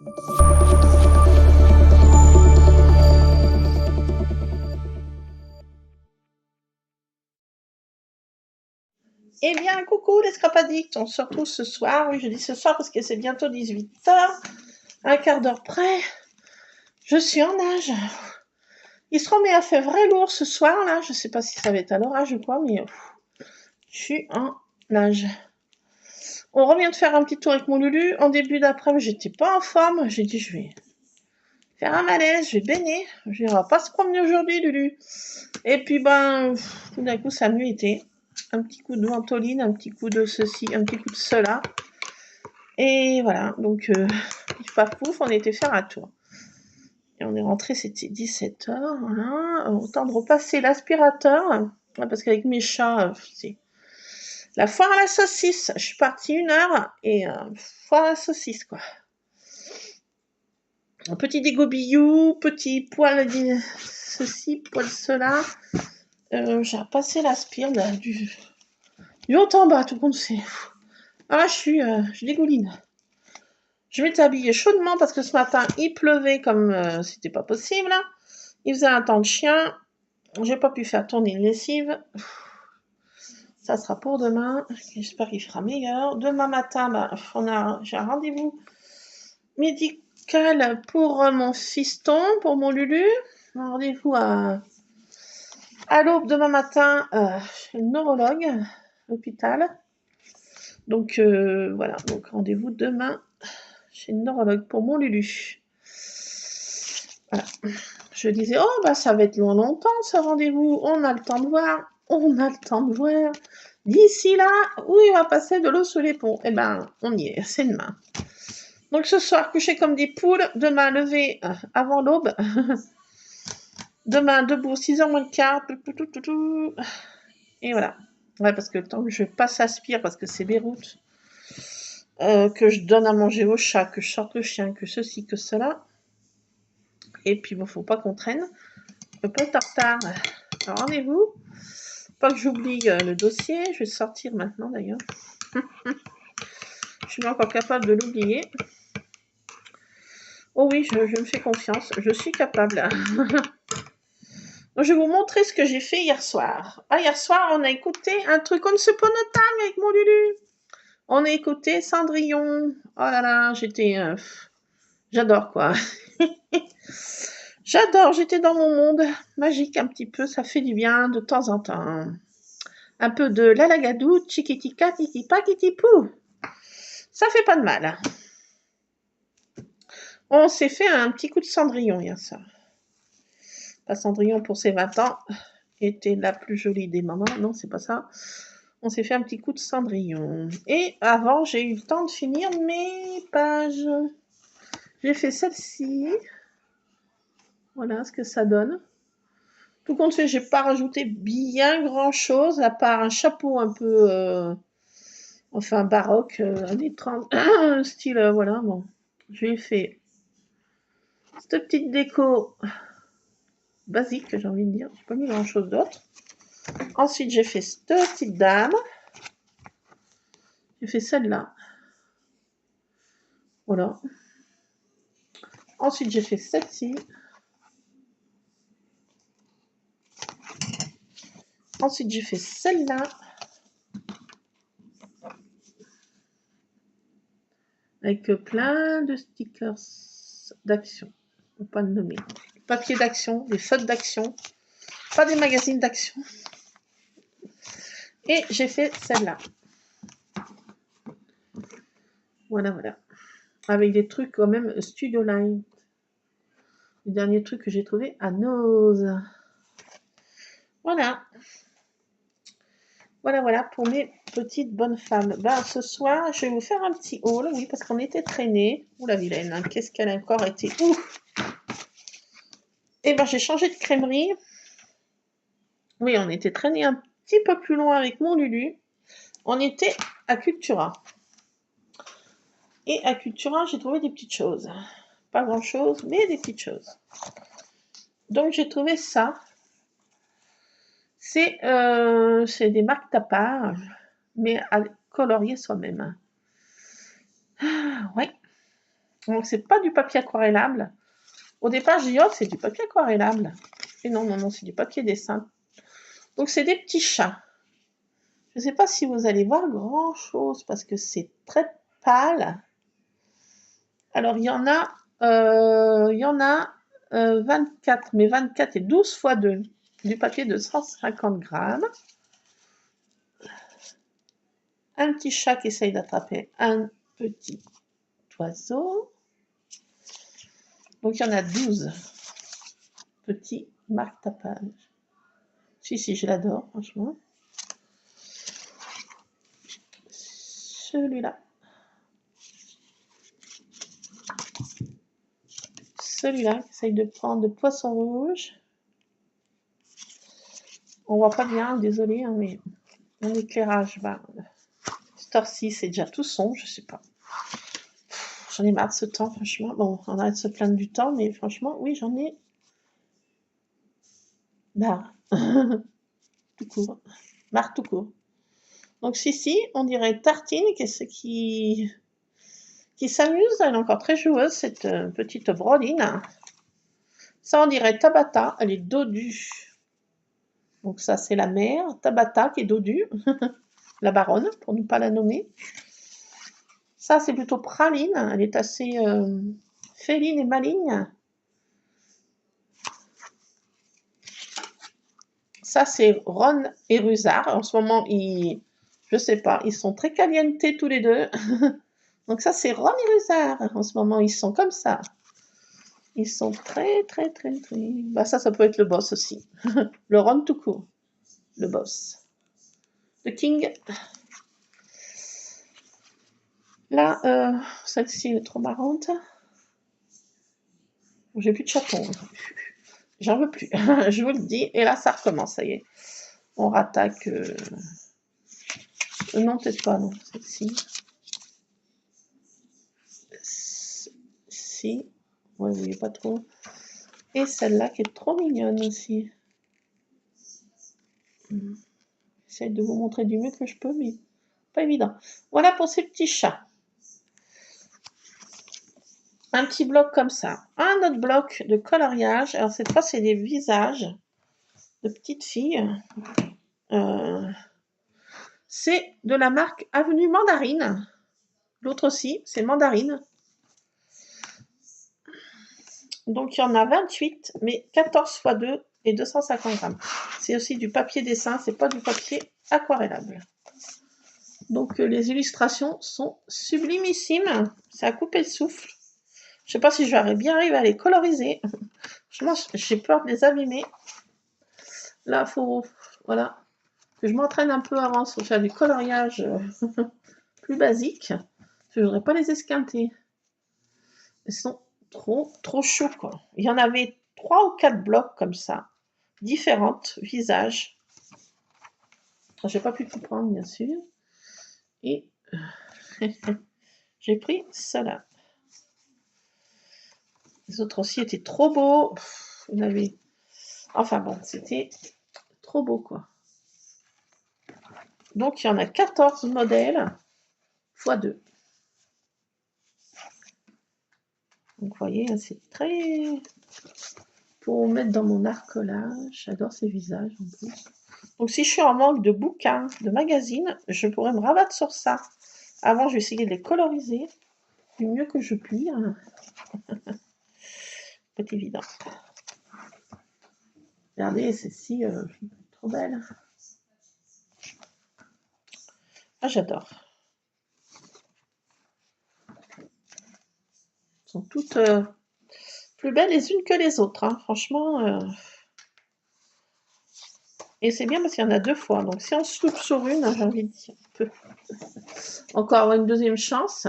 Eh bien, coucou les scrapadicts, on se retrouve ce soir. Oui, je dis ce soir parce que c'est bientôt 18h, un quart d'heure près. Je suis en nage. Il se remet à faire vrai lourd ce soir, là. Je sais pas si ça va être à l'orage ou quoi, mais je suis en nage. On revient de faire un petit tour avec mon Lulu. En début d'après-midi, j'étais pas en forme. J'ai dit, je vais faire un malaise, je vais baigner. Je vais pas se promener aujourd'hui, Lulu. Et puis, tout d'un coup, ça a mieux été. Un petit coup de ventoline, un petit coup de ceci, un petit coup de cela. Et voilà, donc pas pouf, on était faire un tour. Et on est rentré, c'était 17h, voilà. Autant de repasser l'aspirateur, parce qu'avec mes chats, c'est la foire à la saucisse. Je suis partie 1 heure et foire à la saucisse, quoi. Un petit dégobillou, petit poil de ceci, poil cela. J'ai repassé l'aspire du haut en bas, tout le monde sait. Ah, je dégouline. Je m'étais habillée chaudement parce que ce matin, il pleuvait comme c'était pas possible. Il faisait un temps de chien. J'ai pas pu faire tourner une lessive. Ça sera pour demain. J'espère qu'il fera meilleur. Demain matin, j'ai un rendez-vous médical pour mon fiston, pour mon Lulu. Un rendez-vous à l'aube demain matin chez le neurologue, à l'hôpital. Donc voilà, donc rendez-vous demain chez le neurologue pour mon Lulu. Voilà. Je disais, ça va être longtemps ce rendez-vous, on a le temps de voir. D'ici là, où il va passer de l'eau sous les ponts. Eh ben, on y est, c'est demain. Donc ce soir, couché comme des poules, demain levé avant l'aube, demain debout 6h moins le quart, et voilà. Ouais, parce que le temps que je passe aspire, parce que c'est Beyrouth, que je donne à manger au chat, que je sorte le chien, que ceci, que cela. Et puis, faut pas qu'on traîne. Le poste en retard. Alors, rendez-vous. Pas que j'oublie le dossier. Je vais le sortir maintenant, d'ailleurs. Je suis pas encore capable de l'oublier. Oh oui, je me fais confiance. Je suis capable. Donc, je vais vous montrer ce que j'ai fait hier soir. Hier soir, on a écouté un truc on ne se peut notable avec mon Lulu. On a écouté Cendrillon. Oh là là, j'adore, quoi. J'adore, j'étais dans mon monde magique un petit peu, ça fait du bien de temps en temps. Un peu de lalagadou, chiquitica, titipa, kitipou. Ça fait pas de mal. On s'est fait un petit coup de Cendrillon hier soir. Pas Cendrillon pour ses 20 ans était la plus jolie des mamans. Non, c'est pas ça. On s'est fait un petit coup de Cendrillon. Et avant, j'ai eu le temps de finir mes pages. J'ai fait celle-ci. Voilà ce que ça donne. Tout compte fait, j'ai pas rajouté bien grand chose, à part un chapeau un peu, baroque, années 30, style, voilà, bon. J'ai fait cette petite déco basique, j'ai envie de dire. J'ai pas mis grand chose d'autre. Ensuite, j'ai fait cette petite dame. J'ai fait celle-là. Voilà. Ensuite, j'ai fait celle-ci. Ensuite, j'ai fait celle-là. Avec plein de stickers d'action. On peut pas le nommer. Papier d'action, des feuilles d'action. Pas des magazines d'action. Et j'ai fait celle-là. Voilà, voilà. Avec des trucs quand même Studio Line. Le dernier truc que j'ai trouvé à Nose. Voilà. Voilà pour mes petites bonnes femmes. Ce soir, je vais vous faire un petit haul, oui, parce qu'on était traînés. Ouh la vilaine, hein, qu'est-ce qu'elle a encore été. Ouf. Et j'ai changé de crèmerie. Oui, on était traînés un petit peu plus loin avec mon Lulu. On était à Cultura. Et à Cultura, j'ai trouvé des petites choses. Pas grand-chose, mais des petites choses. Donc, j'ai trouvé ça. C'est des marques tapage, mais à colorier soi-même. Ouais. Donc, c'est pas du papier aquarellable. Au départ, je dis, oh, c'est du papier aquarellable. Et non, non, non, c'est du papier dessin. Donc, c'est des petits chats. Je ne sais pas si vous allez voir grand-chose parce que c'est très pâle. Alors, il y en a 24, mais 24 et 12 fois 2. Du papier de 150 grammes. Un petit chat qui essaye d'attraper un petit oiseau. Donc, il y en a 12 petits marque-tapage. Si, je l'adore, franchement. Celui-là. Celui-là qui essaye de prendre de poisson rouge. On voit pas bien, désolé, hein, mais mon éclairage va. Cette heure-ci, c'est déjà tout sombre, je sais pas. J'en ai marre de ce temps, franchement. Bon, on arrête de se plaindre du temps, mais franchement, oui, j'en ai marre. Tout court. Marre tout court. Donc, si, on dirait Tartine qui s'amuse. Elle est encore très joueuse, cette petite Broline. Ça, on dirait Tabata. Elle est dodue. Donc, ça, c'est la mère. Tabata qui est dodue. La baronne, pour ne pas la nommer. Ça, c'est plutôt Praline. Elle est assez féline et maligne. Ça, c'est Ron et Rusard. En ce moment, je sais pas, ils sont très caliente tous les deux. Donc ça, c'est Ron et Rusard. En ce moment, ils sont comme ça. Ils sont très. Bah ça peut être le boss aussi. Le Ron tout court. Le boss. Le King. Là, celle-ci est trop marrante. J'ai plus de chaton. J'en veux plus. Je vous le dis. Et là, ça recommence, ça y est. On rattaque. Non, peut-être pas, non. Celle-ci. Si. Ouais, vous voyez pas trop. Et celle-là qui est trop mignonne aussi. J'essaie de vous montrer du mieux que je peux, mais pas évident. Voilà pour ces petits chats. Un petit bloc comme ça. Un autre bloc de coloriage. Alors cette fois, c'est des visages de petites filles. C'est de la marque Avenue Mandarine. L'autre aussi, c'est Mandarine. Donc il y en a 28, mais 14 x 2 et 250 grammes. C'est aussi du papier dessin, c'est pas du papier aquarellable. Donc les illustrations sont sublimissimes. C'est à couper le souffle. Je sais pas si je vais bien arriver à les coloriser. Franchement, j'ai peur de les abîmer. Là, voilà, que je m'entraîne un peu avant sur faire du coloriage plus basique. Je voudrais pas les esquinter. Ils sont trop chauds, quoi. Il y en avait 3 ou 4 blocs comme ça, différentes visages. J'ai pas pu tout prendre, bien sûr. Et j'ai pris cela. Les autres aussi étaient trop beaux. On avait... Enfin bon, c'était trop beau, quoi. Donc, il y en a 14 modèles x 2. Donc, vous voyez, c'est très... Pour mettre dans mon arcolage. J'adore ces visages, en plus. Donc, si je suis en manque de bouquins, de magazines, je pourrais me rabattre sur ça. Avant, je vais essayer de les coloriser du mieux que je puis. Pas évident. Regardez, celle-ci, trop belle. Ah, j'adore. Elles sont toutes plus belles les unes que les autres, hein. Franchement. Et c'est bien parce qu'il y en a 2 fois. Donc si on se loupe sur une, j'ai envie de dire, on peut encore avoir une deuxième chance.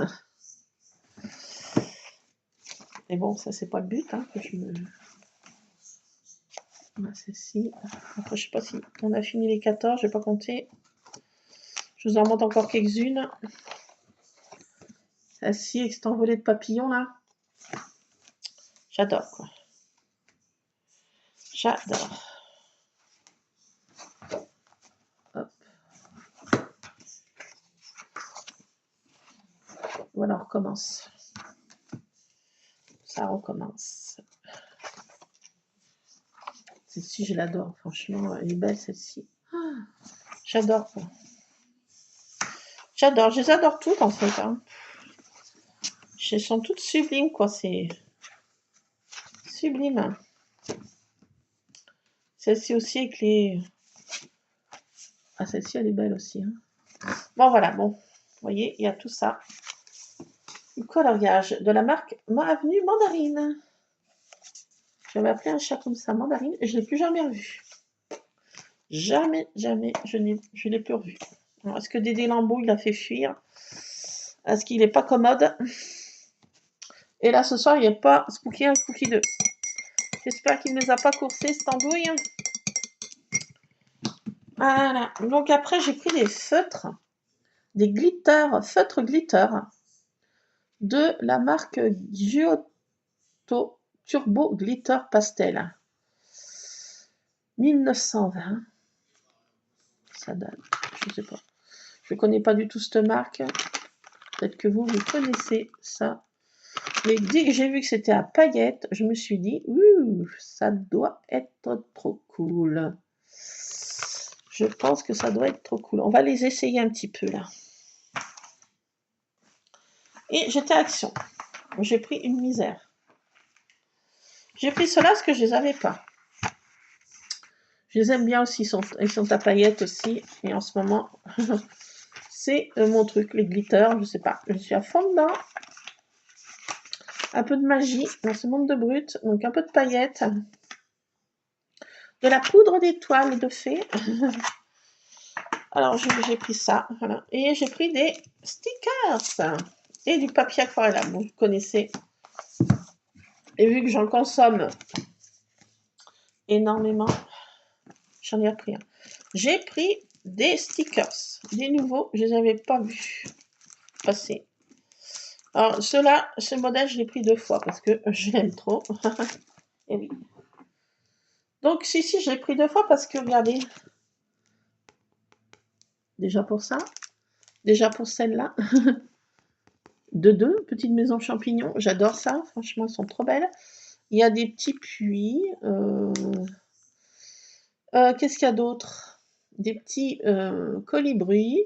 Mais bon, ça, c'est pas le but, hein, que je me... Voilà, celle-ci. Après, je sais pas si on a fini les 14, je vais pas compter. Je vous en montre encore quelques-unes. Celle-ci, avec cet envolé de papillons, là. J'adore, quoi. J'adore. Hop. Voilà, on recommence. ça recommence. Celle-ci, je l'adore, franchement, elle est belle celle-ci. J'adore. J'adore, je les adore toutes en fait. Hein. Elles sont toutes sublimes, quoi, c'est sublime. Celle-ci aussi avec les... Ah, celle-ci, elle est belle aussi. Hein. Bon, voilà, bon. Vous voyez, il y a tout ça. Le coloriage de la marque Avenue Mandarine. J'avais appelé un chat comme ça, Mandarine, et je ne l'ai plus jamais revu. Jamais, jamais, je ne l'ai plus revu. Est-ce que Dédé Lambeau, il a fait fuir? Est-ce qu'il n'est pas commode? Et là, ce soir, il n'y a pas Spooky 1 et Spooky 2. J'espère qu'il ne les a pas coursés, cette andouille. Voilà. Donc après, j'ai pris des feutres, des glitters, feutres glitter de la marque Giotto Turbo Glitter Pastel. 1920. Ça date, je sais pas. Je ne connais pas du tout cette marque. Peut-être que vous connaissez ça. Mais dès que j'ai vu que c'était à paillettes, je me suis dit, ça doit être trop cool. Je pense que ça doit être trop cool. On va les essayer un petit peu là. Et j'étais à Action. J'ai pris une misère. J'ai pris ceux-là parce que je ne les avais pas. Je les aime bien aussi, ils sont à paillettes aussi. Et en ce moment, c'est mon truc, les glitters, je sais pas. Je suis à fond dedans. Un peu de magie dans ce monde de brut. Donc un peu de paillettes. De la poudre d'étoiles et de fées. Alors j'ai pris ça. Voilà. Et j'ai pris des stickers. Et du papier aquarelle. Bon, vous connaissez. Et vu que j'en consomme énormément, j'en ai repris un. J'ai pris des stickers. Des nouveaux, je ne les avais pas vus passer. Alors, ceux-là, ce modèle, je l'ai pris 2 fois parce que je l'aime trop. Et oui. Donc, si, je l'ai pris 2 fois parce que, regardez, déjà pour ça, déjà pour celle-là, de 2, petite maison champignon, j'adore ça, franchement, elles sont trop belles. Il y a des petits puits. Qu'est-ce qu'il y a d'autre? Des petits colibris.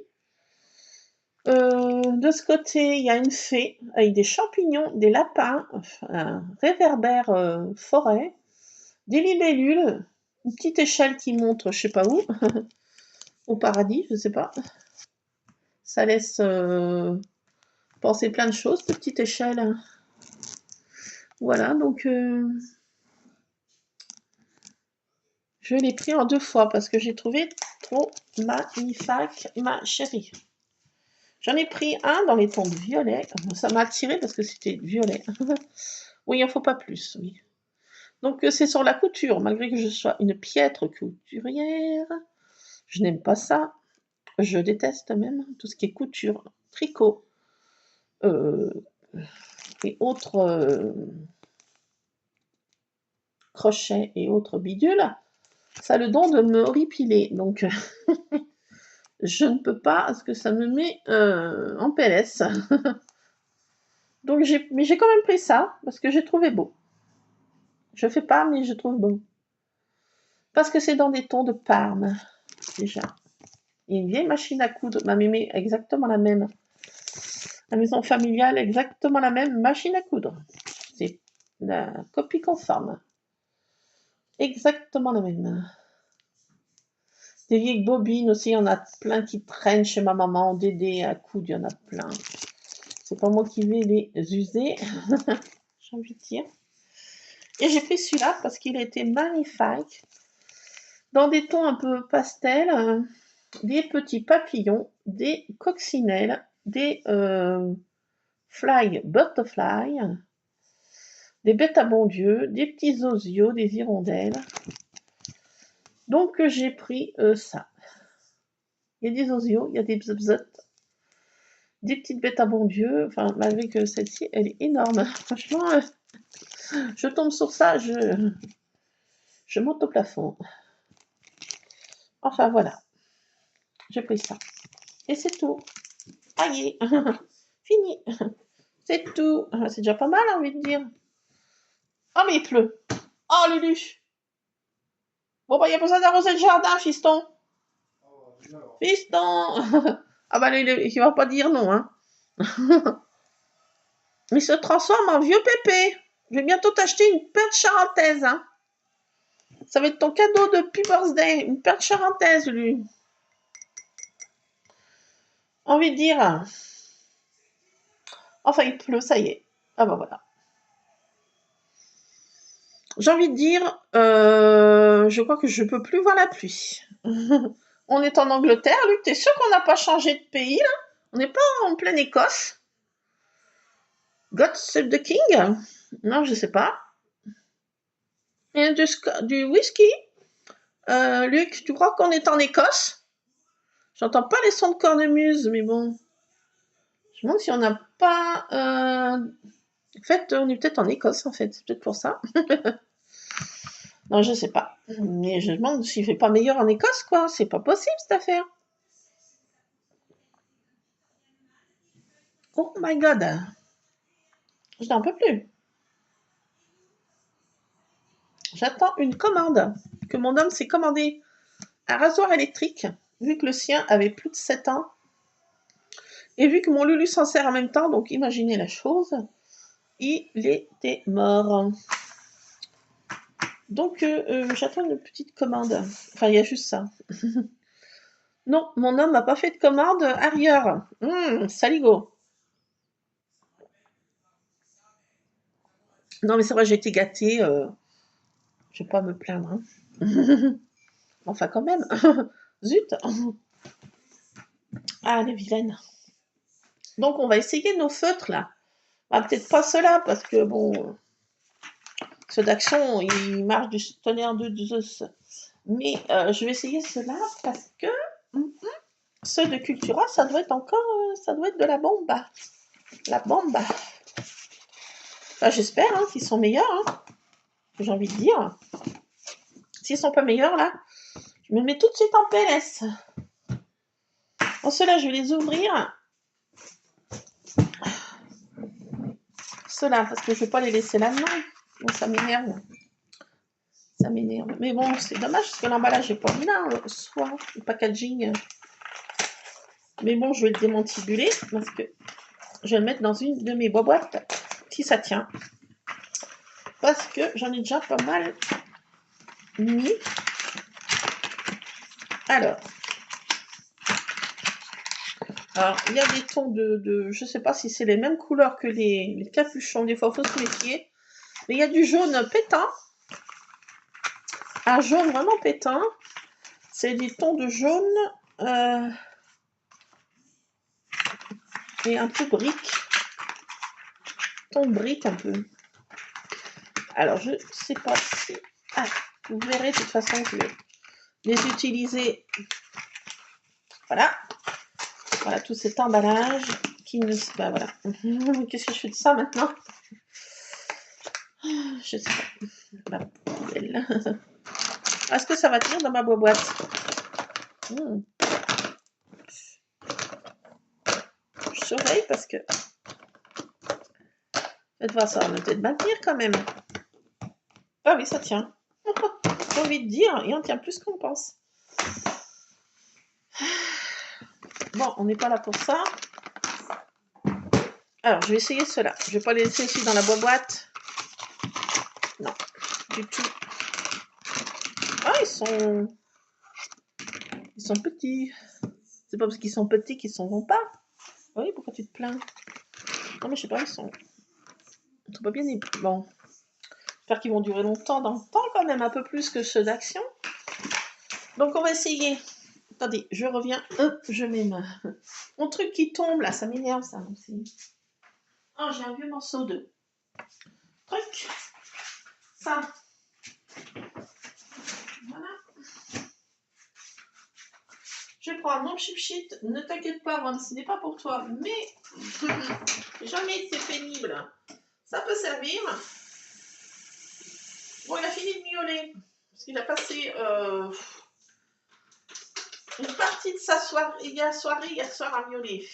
De ce côté, il y a une fée avec des champignons, des lapins, un réverbère forêt, des libellules, une petite échelle qui montre, je sais pas où, au paradis, je sais pas. Ça laisse penser plein de choses, cette petite échelle. Voilà, donc je l'ai pris en 2 fois parce que j'ai trouvé trop magnifique, ma chérie. J'en ai pris un dans les tons de violet. Ça m'a attiré parce que c'était violet. Oui, il n'en faut pas plus, oui. Donc c'est sur la couture, malgré que je sois une piètre couturière. Je n'aime pas ça. Je déteste même tout ce qui est couture, tricot et autres crochets et autres bidules. Ça a le don de me horripiler. Donc je ne peux pas parce que ça me met en PLS. Donc j'ai quand même pris ça parce que j'ai trouvé beau. Je fais pas, mais je trouve beau. Parce que c'est dans des tons de Parme, déjà. Il y a une vieille machine à coudre, ma mémé, exactement la même. La maison familiale, exactement la même machine à coudre. C'est la copie conforme. Exactement la même. Des vieilles bobines aussi, il y en a plein qui traînent chez ma maman. Dédé à coudre, il y en a plein. C'est pas moi qui vais les user, j'ai envie de dire. Et j'ai pris celui-là parce qu'il était magnifique. Dans des tons un peu pastel, des petits papillons, des coccinelles, des butterfly, des bêtes à bon Dieu, des petits osios, des hirondelles. Donc j'ai pris ça. Il y a des osios, il y a des bzbzot, des petites bêtes à bon Dieu. Enfin, malgré que celle-ci, elle est énorme. Franchement, je tombe sur ça, je monte au plafond. Enfin voilà, j'ai pris ça. Et c'est tout. Aïe, fini. C'est tout. C'est déjà pas mal, envie de dire. Oh, mais il pleut. Oh, Lulu. Bon, bah, il y a besoin d'arroser le jardin, fiston. Fiston. Ah, bah, il va pas dire non, hein. Il se transforme en vieux pépé. Je vais bientôt t'acheter une perche charentaise, hein. Ça va être ton cadeau de Happy Birthday. Une perche charentaise, lui. Envie de dire. Enfin, il pleut, ça y est. Ah, bah, voilà. J'ai envie de dire, je crois que je peux plus voir la pluie. On est en Angleterre, Luc, t'es sûr qu'on n'a pas changé de pays, là? On n'est pas en pleine Écosse? God save the King? Non, je sais pas. Et du whisky? Luc, tu crois qu'on est en Écosse? J'entends pas les sons de cornemuse, mais bon. Je me demande si on n'a pas... En fait, on est peut-être en Écosse, en fait. C'est peut-être pour ça. Non, je sais pas. Mais je me demande s'il fait pas meilleur en Écosse, quoi. C'est pas possible, cette affaire. Oh my god. Je n'en peux plus. J'attends une commande. Que mon homme s'est commandé un rasoir électrique, vu que le sien avait plus de 7 ans. Et vu que mon Lulu s'en sert en même temps, donc imaginez la chose, il était mort. Donc j'attends une petite commande. Enfin, il y a juste ça. Non, mon homme n'a pas fait de commande ailleurs. Saligo. Non, mais c'est vrai, j'ai été gâtée. Je vais pas me plaindre. Hein. Enfin, quand même. Zut. Ah, les vilaines. Donc, on va essayer nos feutres, là. Ah, peut-être pas ceux-là, parce que, bon, ceux d'Action, ils marchent du tonnerre de Zeus. Mais je vais essayer ceux-là, parce que ceux de Cultura, ça doit être encore... ça doit être de la bombe. La bombe. Enfin, j'espère hein, qu'ils sont meilleurs, hein, j'ai envie de dire. S'ils sont pas meilleurs, là, je me mets tout de suite en PLS. En ceux-là, je vais les ouvrir. Ceux-là, parce que je vais pas les laisser là-dedans. Bon, ça m'énerve. Ça m'énerve. Mais bon, c'est dommage, parce que l'emballage est pas bien, soit le packaging. Mais bon, je vais le démantibuler, parce que je vais le mettre dans une de mes boîtes, si ça tient. Parce que j'en ai déjà pas mal mis. Alors, il y a des tons je sais pas si c'est les mêmes couleurs que les capuchons, des fois il faut se méfier. Mais il y a du jaune pétant. Un jaune vraiment pétant. C'est des tons de jaune et un peu brique. Ton brique un peu. Alors, je sais pas si... Ah, vous verrez de toute façon que je vais les utiliser. Voilà. Voilà tout cet emballage qui ne... Bah voilà. Qu'est-ce que je fais de ça maintenant? Je sais pas. La poubelle. Est-ce que ça va tenir dans ma boîte? Je surveille parce que... Faites voir, ça va peut-être maintenir quand même. Ah oui, ça tient. J'ai envie de dire, et on tient plus qu'on pense. Bon, on n'est pas là pour ça. Alors, je vais essayer ceux-là. Je vais pas les laisser ici dans la boîte. Non, du tout. Ah, ils sont petits. C'est pas parce qu'ils sont petits qu'ils s'en vont pas. Oui, pourquoi tu te plains? Non, mais je sais pas, ils sont pas bien. Bon, j'espère qu'ils vont durer longtemps dans le temps quand même, un peu plus que ceux d'Action. Donc, on va essayer. Attendez, je reviens. Je mets mon truc qui tombe là, ça m'énerve ça aussi. Oh, j'ai un vieux morceau de truc. Ça. Voilà. Je prends mon chip sheet. Ne t'inquiète pas, Ron, ce n'est pas pour toi, mais jamais c'est pénible. Ça peut servir. Bon, il a fini de miauler. Parce qu'il a passé une partie de sa soirée hier soir à miauler.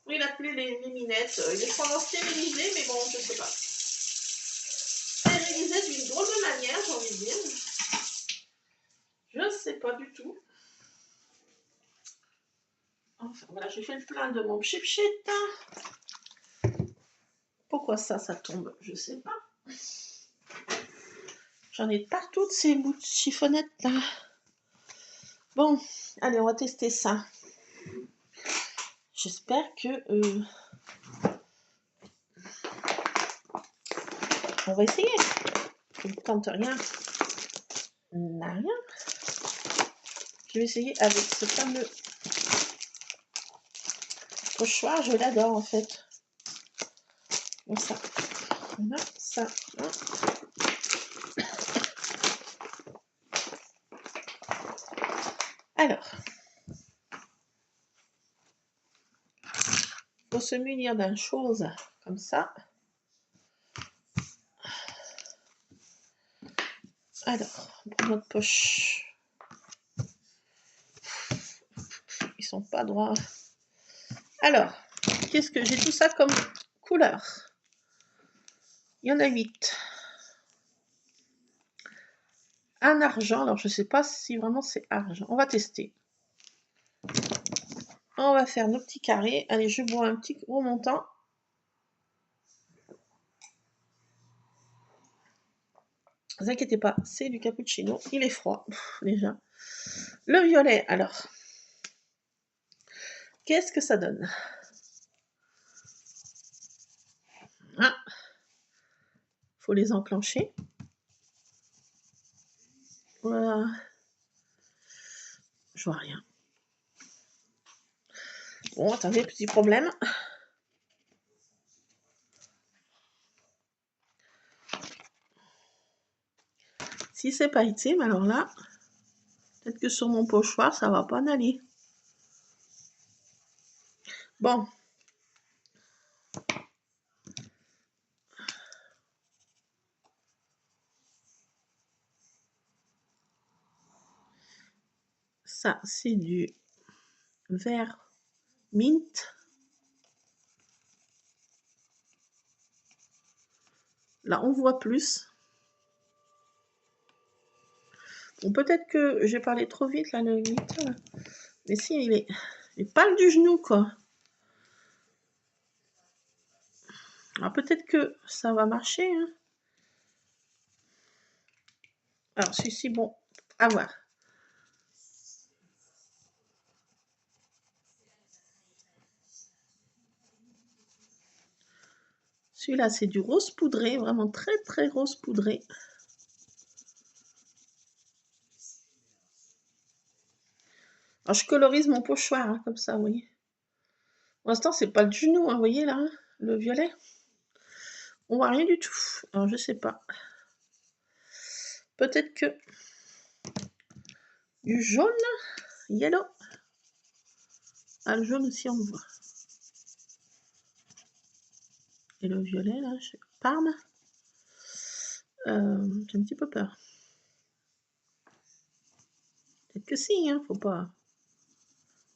Oui, il a appelé les minettes. Il est pendant stérilisé, mais bon, je sais pas. essayer. Je ne sais pas du tout. Enfin voilà, j'ai fait le plein de mon chip-chip. Pourquoi ça tombe? Je ne sais pas. J'en ai partout de ces bouts de chiffonnettes là. Bon, allez, on va tester ça. J'espère que... on va essayer. Je ne tente rien. N'a rien. Je vais essayer avec ce fameux pochoir. Je l'adore en fait. Comme ça. Voilà, ça. Voilà. Alors, faut se munir d'une chose comme ça. Alors, on prend notre poche. Ils sont pas droits. Alors, qu'est-ce que j'ai tout ça comme couleur? Il y en a 8. Un argent, alors je sais pas si vraiment c'est argent. On va tester. On va faire nos petits carrés. Allez, je bois un petit gros montant. Ne vous inquiétez pas, c'est du cappuccino. Il est froid, déjà. Le violet, alors. Qu'est-ce que ça donne? Ah, faut les enclencher. Voilà. Je vois rien. Bon, attendez, petit problème. Si c'est pas été, mais alors là, peut-être que sur mon pochoir, ça va pas en aller. Bon. Ça, c'est du vert mint. Là, on voit plus. Bon, peut-être que j'ai parlé trop vite, là, le mint. Là. Mais si, il est pâle du genou, quoi. Alors, peut-être que ça va marcher. Hein. Alors, celui-ci, bon, à voir. Celui-là, c'est du rose poudré, vraiment très, très rose poudré. Alors, je colorise mon pochoir, hein, comme ça, vous voyez. Pour l'instant, c'est pas le genou, hein, vous voyez, là, hein, le violet. On voit rien du tout. Alors, je sais pas. Peut-être que du jaune, yellow. Ah, le jaune aussi, on le voit. Et le violet, là, je sais pas. Parme. J'ai un petit peu peur. Peut-être que si, hein, faut pas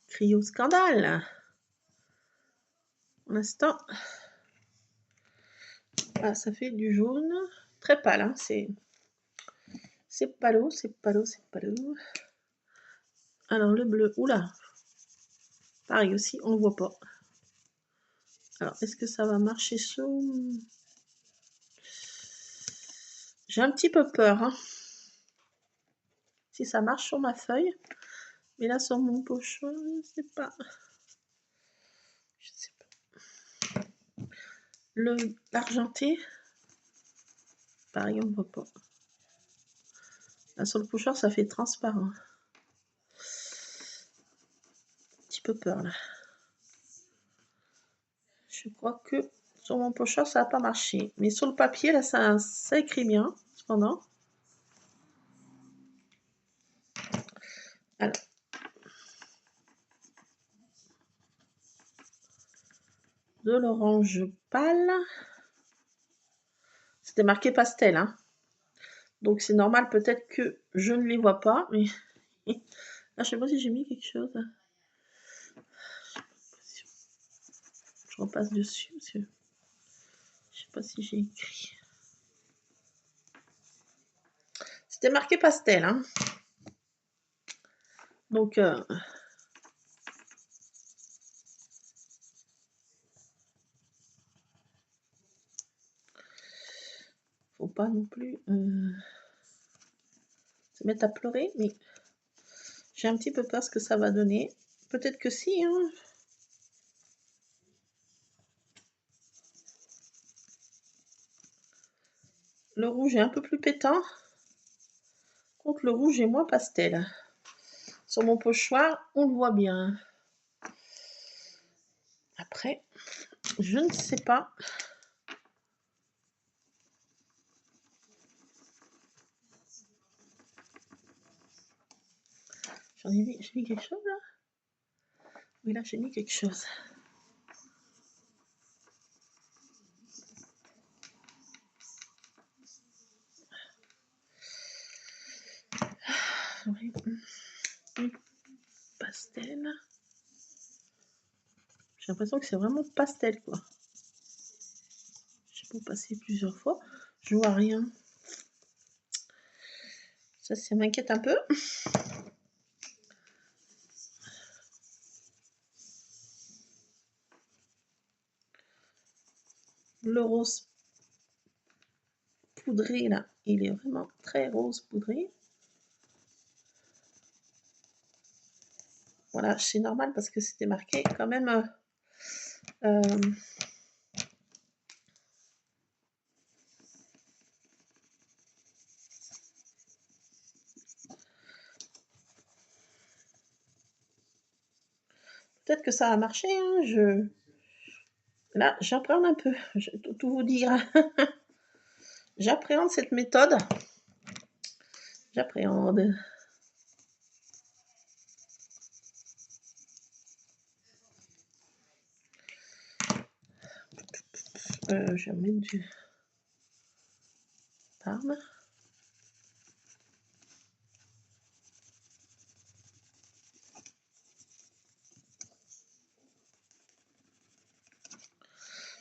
crier au scandale. Pour l'instant, ah, ça fait du jaune. Très pâle, hein, c'est palo, c'est palo, c'est palo. Alors, le bleu, oula. Pareil aussi, on ne voit pas. Alors, est-ce que ça va marcher sur... J'ai un petit peu peur, hein. Si ça marche sur ma feuille. Mais là, sur mon pochon, je ne sais pas. Je sais pas. L'argenté, pareil, on ne voit pas. Là, sur le pochoir, ça fait transparent. Un petit peu peur, là. Je crois que sur mon pochoir, ça n'a pas marché. Mais sur le papier, là, ça écrit bien, cependant. Alors. De l'orange pâle. C'était marqué pastel, hein. Donc c'est normal, peut-être que je ne les vois pas, mais... Ah, je sais pas si j'ai mis quelque chose. Je repasse dessus, parce que... Je sais pas si j'ai écrit. C'était marqué pastel, hein. Donc, faut pas non plus se mettre à pleurer, mais j'ai un petit peu peur ce que ça va donner. Peut-être que si, hein. Le rouge est un peu plus pétant. Contre le rouge est moins pastel. Sur mon pochoir, on le voit bien. Après, je ne sais pas. J'ai mis quelque chose là? Oui, là, j'ai mis quelque chose. Oui. Pastel. J'ai l'impression que c'est vraiment pastel, quoi. J'ai beau passer plusieurs fois, je vois rien. Ça m'inquiète un peu. Le rose poudré, là, il est vraiment très rose poudré. Voilà, c'est normal parce que c'était marqué quand même... Peut-être que ça a marché, hein, Là, j'appréhende un peu, je vais tout vous dire. J'appréhende cette méthode. J'appréhende. Je vais mettre du parme.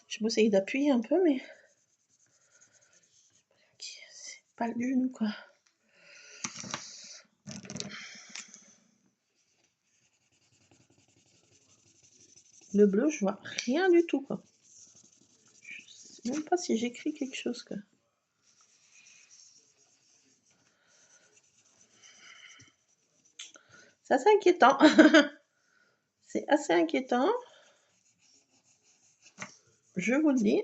Je vais essayer d'appuyer un peu, mais c'est pas le genou, quoi. Le bleu, je vois rien du tout, quoi. Je sais même pas si j'écris quelque chose, quoi. C'est assez inquiétant. C'est assez inquiétant. Je vous le dis.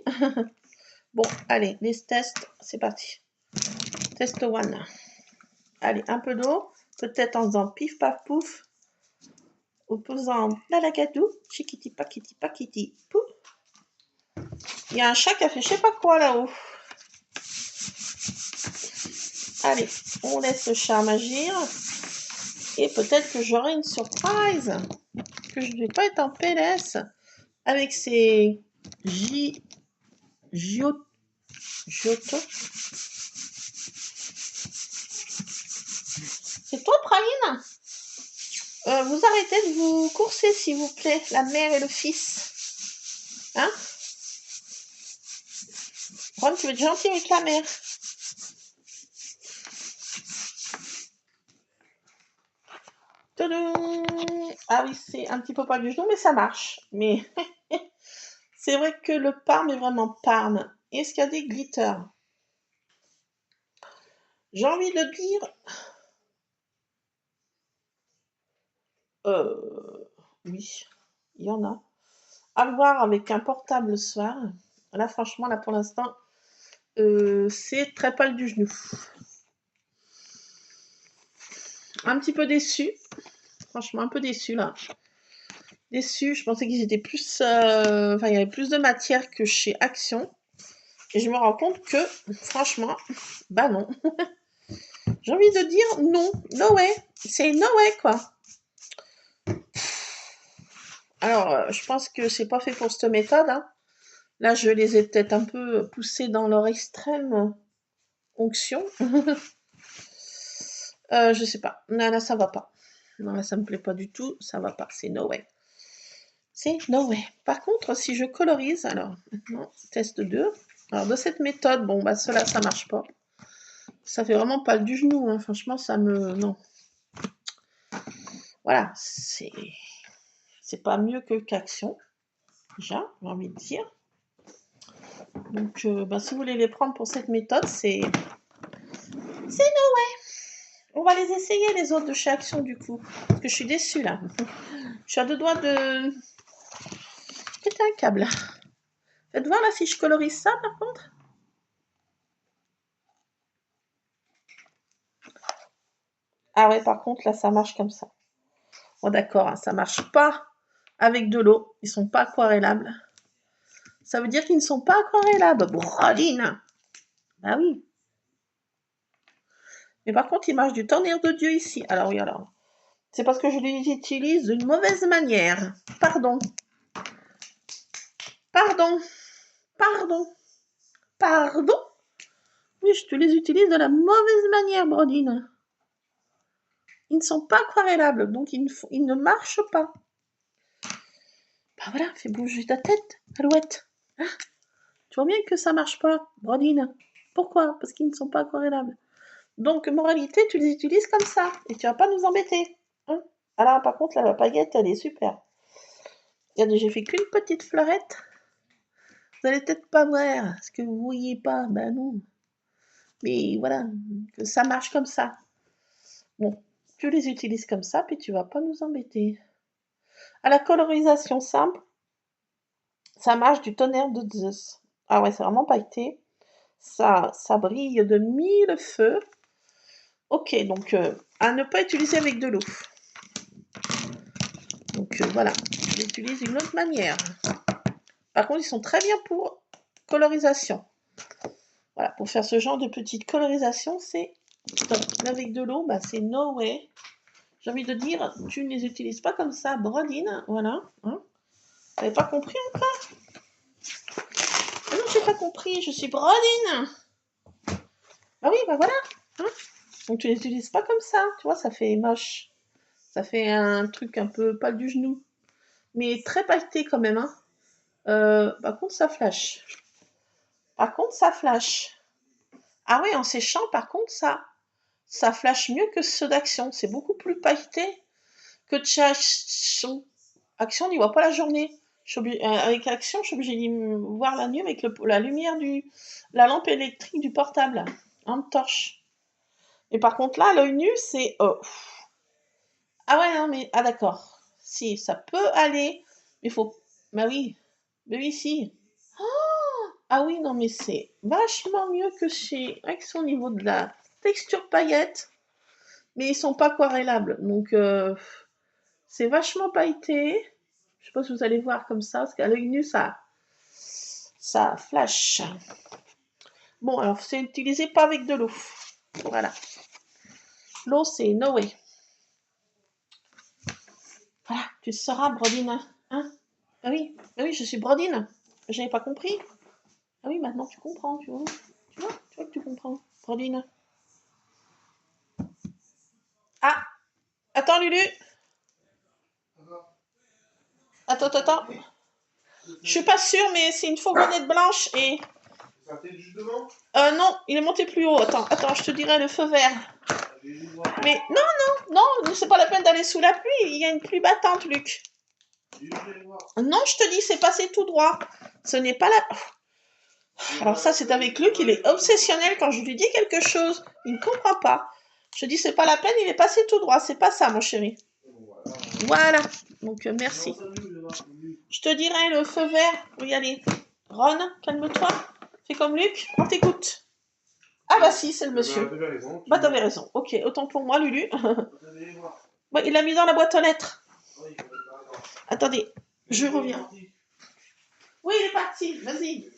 Bon, allez, les tests, c'est parti. Test 1. Allez, un peu d'eau. Peut-être en faisant pif paf pouf. Opposant la lagatou. Chiquiti paquiti paquiti pouf. Il y a un chat qui a fait je sais pas quoi là-haut. Allez, on laisse le charme agir. Et peut-être que j'aurai une surprise. Que je ne vais pas être en PLS. Avec ces Giotto. C'est toi, Praline? Vous arrêtez de vous courser, s'il vous plaît, la mère et le fils. Hein? Ron, tu veux être gentil avec la mère. Tadam! Ah oui, c'est un petit peu pas du genou, mais ça marche. Mais c'est vrai que le parme est vraiment parme. Est-ce qu'il y a des glitters? J'ai envie de dire... oui, il y en a. À le voir avec un portable le soir. Là, franchement, là, pour l'instant, c'est très pâle du genou. Un petit peu déçu. Franchement, un peu déçu, là. Déçu, je pensais qu'ils étaient plus... Enfin, il y avait plus de matière que chez Action. Et je me rends compte que, franchement, bah non. J'ai envie de dire non. No way. C'est no way, quoi. Alors, je pense que c'est pas fait pour cette méthode, hein. Là, je les ai peut-être un peu poussés dans leur extrême onction. Je sais pas. Non, là, ça va pas. Non, là, ça me plaît pas du tout. Ça va pas. C'est no way. C'est no way. Par contre, si je colorise, alors, maintenant, test 2. Alors, de cette méthode, bon, bah, cela, ça marche pas. Ça fait vraiment pas du genou, hein. Franchement, ça me... Non. Voilà, c'est pas mieux que qu'Action, déjà, j'ai envie de dire. Donc, si vous voulez les prendre pour cette méthode, c'est no way. On va les essayer, les autres de chez Action, du coup. Parce que je suis déçue, là. Je suis à deux doigts de... péter un câble. Faites voir, là, si je colorise ça, par contre. Ah ouais, par contre, là, ça marche comme ça. Bon, d'accord, hein, ça marche pas avec de l'eau. Ils sont pas aquarellables. Ça veut dire qu'ils ne sont pas aquarellables. Broline. Bah oui. Mais par contre, ils marchent du tonnerre de Dieu ici. Alors oui, alors. C'est parce que je les utilise d'une mauvaise manière. Pardon. Pardon. Pardon. Pardon. Oui, je te les utilise de la mauvaise manière, Brodine. Ils ne sont pas aquarellables, donc ils ne marchent pas. Bah voilà, fais bouger ta tête, Alouette. Hein, tu vois bien que ça marche pas, Brodine. Pourquoi? Parce qu'ils ne sont pas aquarellables. Donc, moralité, tu les utilises comme ça, et tu vas pas nous embêter. Hein, alors, par contre, la paillette, elle est super. Regardez, j'ai fait qu'une petite fleurette. Vous allez peut-être pas voir ce que vous voyez pas, ben non. Mais voilà, que ça marche comme ça. Bon, tu les utilises comme ça, puis tu vas pas nous embêter. À la colorisation simple, ça marche du tonnerre de Zeus. Ah ouais, c'est vraiment pailleté. Ça brille de mille feux. Ok, donc à ne pas utiliser avec de l'eau. Donc voilà, je l'utilise d'une autre manière. Par contre, ils sont très bien pour colorisation. Voilà, pour faire ce genre de petite colorisation, c'est top. Mais avec de l'eau, bah, c'est no way. J'ai envie de dire, tu ne les utilises pas comme ça, Brodine. Voilà. Hein. Vous n'avez pas compris encore? Ah non, j'ai pas compris, je suis Brodine. Ah oui, bah voilà. Hein, donc tu les utilises pas comme ça, tu vois, ça fait moche. Ça fait un truc un peu, pas du genou, mais très pailleté quand même. Hein. Par contre, ça flash. Par contre, ça flash. Ah oui, en séchant, par contre, ça flash mieux que ceux d'Action. C'est beaucoup plus pailleté que de chez Action. Action, on n'y voit pas la journée. Avec Action, je suis obligée d'y voir la nuit avec la lumière la lampe électrique du portable, en torche. Et par contre, là, l'œil nu, c'est... Ah ouais, non, mais... Ah d'accord. Si, ça peut aller, mais faut... Bah oui. Mais oui, si. Ah oui, non, mais c'est vachement mieux que chez Action au niveau de la texture paillette. Mais ils sont pas aquarellables. Donc, c'est vachement pailleté. Je sais pas si vous allez voir comme ça, parce qu'à l'œil nu, ça flash. Bon, alors, c'est utilisé pas avec de l'eau. Voilà. L'eau, c'est no way. Voilà, tu seras Brodine. Hein? Ah oui, je suis Brodine. J'avais pas compris. Ah oui, maintenant tu comprends, tu vois. Tu vois que tu comprends. Brodine. Ah, attends, Lulu. Attends. Je suis pas sûre, mais c'est une fourgonnette blanche et... Ça fait juste devant? Non, il est monté plus haut. Attends, je te dirai le feu vert. Mais non, c'est pas la peine d'aller sous la pluie. Il y a une pluie battante, Luc. Non, je te dis, c'est passé tout droit. Ce n'est pas la... Alors ça, c'est avec Luc, il est obsessionnel quand je lui dis quelque chose. Il ne comprend pas. Je dis, c'est pas la peine, il est passé tout droit. C'est pas ça, mon chéri. Voilà. Donc, merci. Je te dirai le feu vert pour y aller. Ron, calme-toi. Fais comme Luc, on t'écoute. Ah bah si, c'est le monsieur. Bah t'avais raison. Ok, autant pour moi, Lulu. Bon, il l'a mis dans la boîte aux lettres. Attendez, je reviens. Oui, il est parti. Vas-y.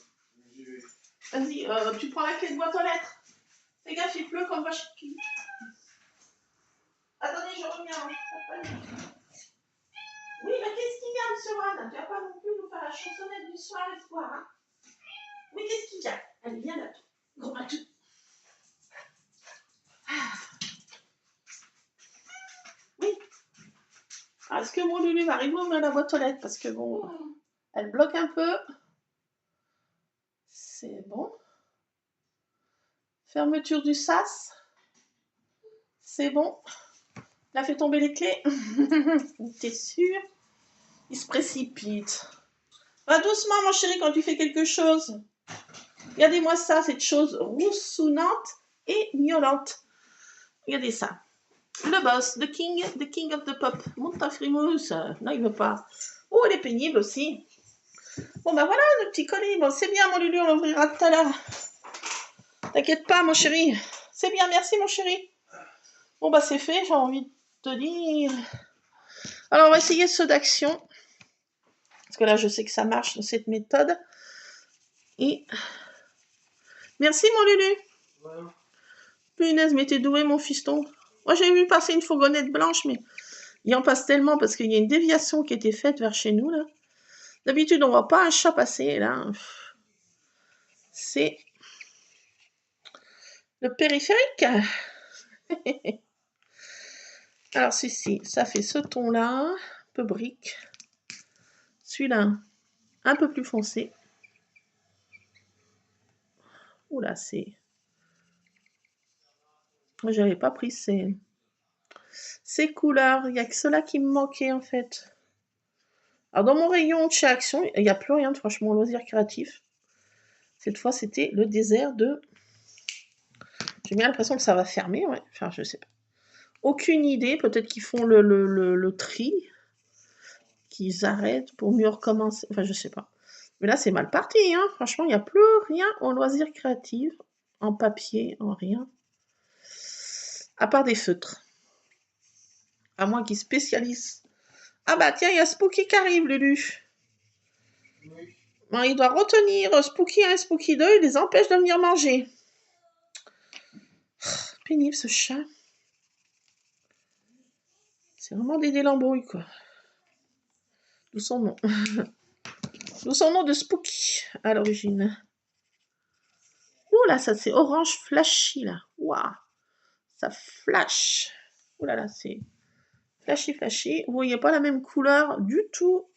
Vas-y, tu prends la clé de boîte aux lettres. Fais gaffe, il pleut comme vache qui. Attendez, je reviens. Oui, mais qu'est-ce qu'il y a, monsieur Ron? Tu vas pas non plus nous faire la chansonnette du soir, espoir, hein? Oui, qu'est-ce qu'il y a? Allez, viens là, gros matou. Oui. Alors, est-ce que mon Lulu va arriver à ouvrir la boîte aux lettres? Parce que bon, elle bloque un peu. C'est bon. Fermeture du sas. C'est bon. Il a fait tomber les clés. T'es sûr? Il se précipite. Va doucement, mon chéri, quand tu fais quelque chose. Regardez-moi ça, cette chose roussonnante et miaulante. Regardez ça. Le boss, the king of the pop. Monte ta frimousse. Non, il veut pas. Oh, elle est pénible aussi. Bon, bah voilà, le petit colis. Bon, c'est bien, mon Lulu, on l'ouvrira tout à l'heure. T'inquiète pas, mon chéri. C'est bien, merci, mon chéri. Bon, bah c'est fait, j'ai envie de te dire. Alors, on va essayer ceux d'action. Parce que là, je sais que ça marche dans cette méthode. Et... Merci, mon Lulu. Ouais. Punaise, mais t'es doué, mon fiston. Moi, j'ai vu passer une fourgonnette blanche, mais il en passe tellement parce qu'il y a une déviation qui a été faite vers chez nous, là. D'habitude, on voit pas un chat passer, là. C'est le périphérique. Alors, ceci, ça fait ce ton-là, un peu brique. Celui-là, un peu plus foncé. Oula, c'est... Moi, j'avais pas pris ces couleurs. Il n'y a que cela qui me manquait, en fait. Alors, dans mon rayon de chez Action, il n'y a plus rien de franchement loisir créatif. Cette fois, c'était le désert de... J'ai bien l'impression que ça va fermer, ouais. Enfin, je sais pas. Aucune idée. Peut-être qu'ils font le tri. Qu'ils arrêtent pour mieux recommencer. Enfin, je sais pas. Mais là, c'est mal parti, hein. Franchement, il n'y a plus rien en loisir créatif, en papier, en rien. À part des feutres. À moins qu'ils spécialisent. Ah bah tiens, il y a Spooky qui arrive, Lulu. Oui. Bon, il doit retenir Spooky 1 et Spooky 2, il les empêche de venir manger. Pénible ce chat. C'est vraiment des délembrouilles, quoi. D'où son nom. D'où son nom de Spooky, à l'origine. Ouh là, ça c'est orange flashy, là. Waouh. Ça flash. Ouh là là, c'est flashy, flashy. Vous voyez pas la même couleur du tout.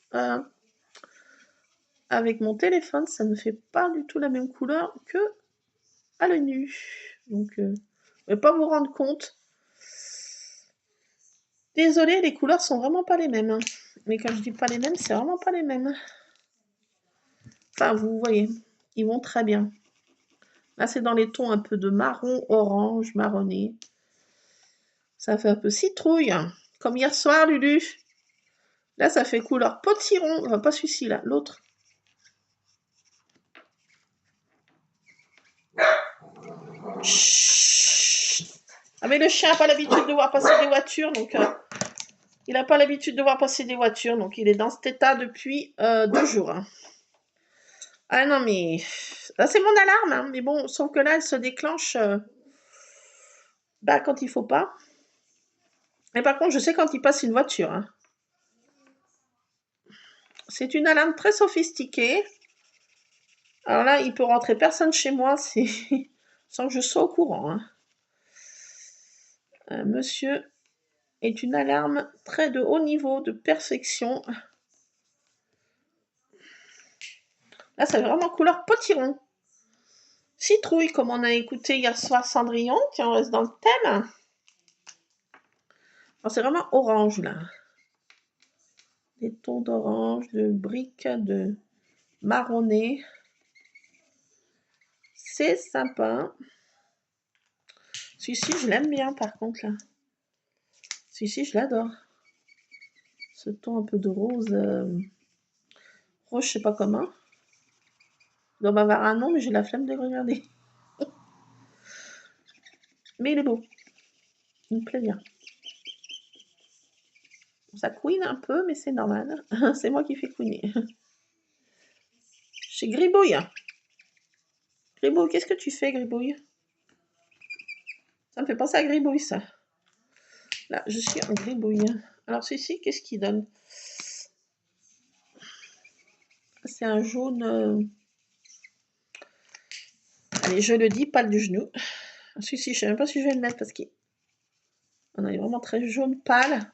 Avec mon téléphone, ça ne fait pas du tout la même couleur que à l'œil nu. Donc, vous ne pouvez pas vous rendre compte. Désolée, les couleurs sont vraiment pas les mêmes. Mais quand je dis pas les mêmes, c'est vraiment pas les mêmes. Enfin, vous voyez, ils vont très bien. Là, c'est dans les tons un peu de marron, orange, marronné. Ça fait un peu citrouille, comme hier soir, Lulu. Là, ça fait couleur potiron. Enfin, pas celui-ci, là, l'autre. Chut. Ah, mais le chien n'a pas l'habitude de voir passer des voitures, donc... il n'a pas l'habitude de voir passer des voitures, donc il est dans cet état depuis 2 jours. Ah non, mais... Là, c'est mon alarme, hein. Mais bon, sauf que là, elle se déclenche quand il faut pas. Et par contre, je sais quand il passe une voiture. Hein. C'est une alarme très sophistiquée. Alors là, il peut rentrer personne chez moi sans que je sois au courant. Hein. Monsieur est une alarme très de haut niveau, de perfection. Là, c'est vraiment couleur potiron. Citrouille, comme on a écouté hier soir Cendrillon, qui on reste dans le thème. Alors, c'est vraiment orange, là. Des tons d'orange, de briques, de marronné. C'est sympa. Celui-ci, je l'aime bien, par contre, là. Celui-ci, je l'adore. Ce ton un peu de rose. Rose, je sais pas comment. Il doit m'avoir un nom, mais j'ai la flemme de le regarder. Mais il est beau. Il me plaît bien. Ça couine un peu, mais c'est normal. C'est moi qui fais couiner. Chez Gribouille. Gribouille, qu'est-ce que tu fais, Gribouille? Ça me fait penser à Gribouille, ça. Là, je suis en Gribouille. Alors, celui-ci, qu'est-ce qu'il donne? C'est un jaune... Allez, je le dis, pas du genou. Celui-ci, je ne sais même pas si je vais le mettre parce qu'il est vraiment très jaune pâle.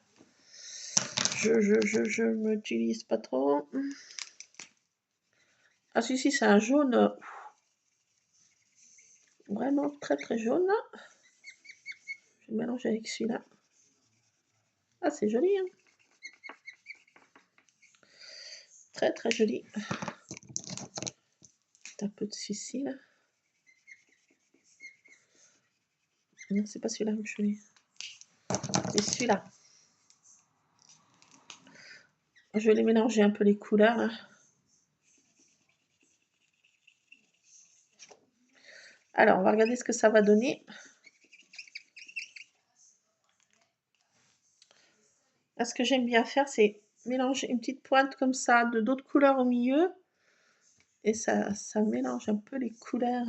Je m'utilise pas trop. Ah, celui-ci, c'est un jaune... Vraiment très très jaune. Je vais mélanger avec celui-là. Ah, c'est joli, hein. Très très joli. Un peu de celui-ci, là. Non, c'est pas celui-là que je veux. C'est celui-là. Je vais les mélanger un peu les couleurs, là. Alors, on va regarder ce que ça va donner. Là, ce que j'aime bien faire, c'est mélanger une petite pointe comme ça de d'autres couleurs au milieu. Et ça mélange un peu les couleurs.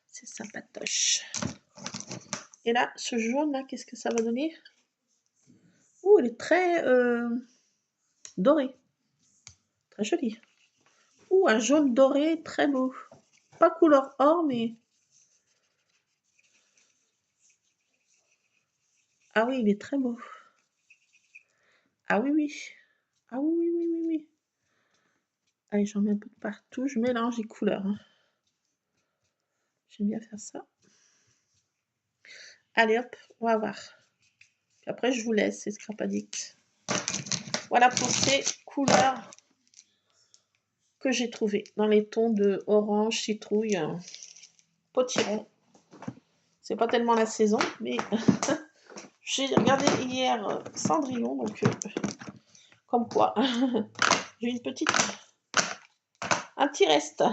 C'est sympatoche. Et là, ce jaune-là, qu'est-ce que ça va donner? Ouh, il est très doré. Très joli. Ouh, un jaune doré, très beau. Pas couleur or, mais... Ah oui, il est très beau. Ah oui, oui. Ah oui, oui, oui, oui, oui. Allez, j'en mets un peu de partout. Je mélange les couleurs. Hein. J'aime bien faire ça. Allez, hop, on va voir. Puis après, je vous laisse, c'est Scrap Addict. Voilà pour ces couleurs que j'ai trouvées dans les tons de orange, citrouille, potiron. C'est pas tellement la saison, mais j'ai regardé hier Cendrillon, donc comme quoi, j'ai une petite, un petit reste.